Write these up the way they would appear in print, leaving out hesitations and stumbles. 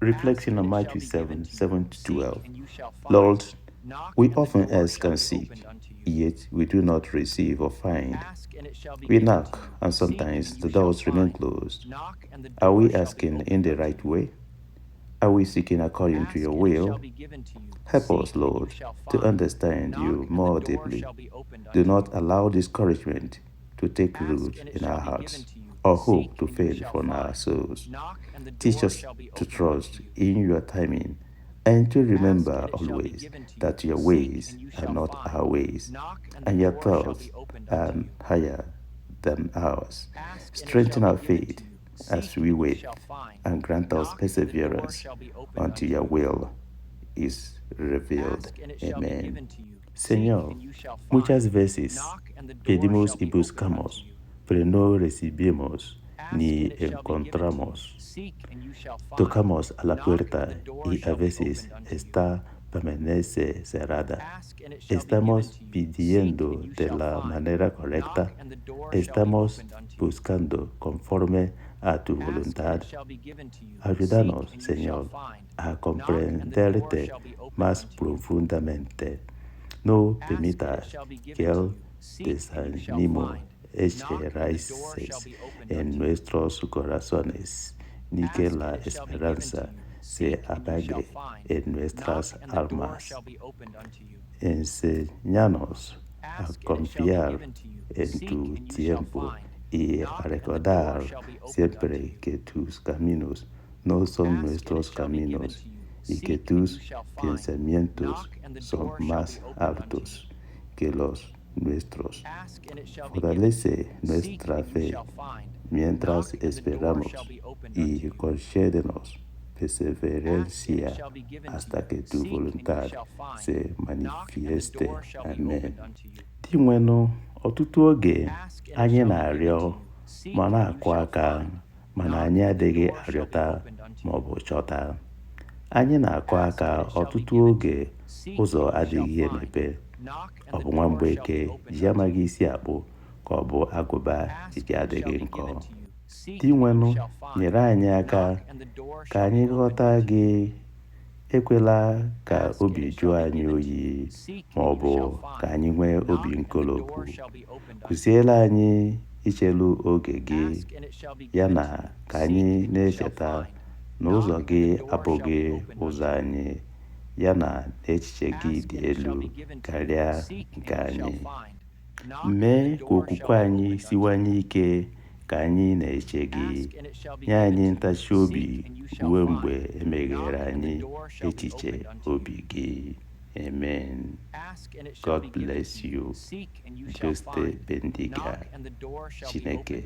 reflecting on Matthew 7 7 to 12. Lord, we often ask and seek, yet we do not receive or find. We knock, and sometimes the doors remain closed. Are we asking in the right way? Are we seeking according to your will? Help us, Lord, to understand you more deeply. Do not allow discouragement to take root in our hearts or hope to fade from our souls. Teach us to trust in your timing and to remember always that your ways are not our ways and your thoughts are higher than ours. Strengthen our faith as we wait and grant us perseverance until your will is revealed. Amen. Señor, muchas veces pedimos y buscamos, pero no recibimos ni encontramos. Tocamos a la puerta y a veces esta permanece cerrada. Estamos pidiendo de la manera correcta. Estamos buscando conforme a tu voluntad. Ayúdanos, Señor, a comprenderte más profundamente. No permitas que el desánimo eche raíces en nuestros corazones, ni que la esperanza se apague en nuestras almas. Enséñanos a confiar en tu tiempo y a recordar siempre que tus caminos no son nuestros caminos y que tus pensamientos son más altos que los nuestros. Fortalece nuestra fe mientras esperamos y concédenos perseverancia hasta que tu voluntad se manifieste. Amen. Dị nwenụ, ọtụtụ oge anyị na-arịọ ma na-akụ aka mana anyị adịghị arịọta ma ọ bụ chọta. Anyị na-akụ aka ọtụtụ oge ụzọ adịghị emepe. Ọ bụ nwa mgbeke ji amaghị isi akpụ ka ọ bụ agụba ji adịghị nkọ. Dị nwenụ, nyere anyị aka ka anyị ghọta gị. Ekwela ka obi jụọ anyị oyi ma ọ bụ ka anyị nwee obi nkolopụ. Kụziere anyị ichelu oge gị, ya na ka anyị na-echeta na ụzọ gị abụghị ụzọ anyị, ya na echiche gị dị elu karịa nke anyị. Mee ka okwukwe anyị siwanye ike ka anyị na-eche gị. Nye anyị ntachi obi ruo mgbe emeghere anyị echiche obi gị. Amen. God bless you. Juste bendiga. Chineke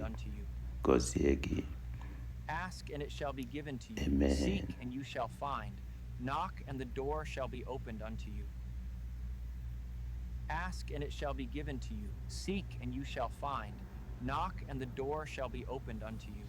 gọzie gị. Ask and it shall be given to you. Amen. Seek and you shall find. Knock and the door shall be opened unto you. Ask and it shall be given to you. Seek and you shall find. Knock and the door shall be opened unto you.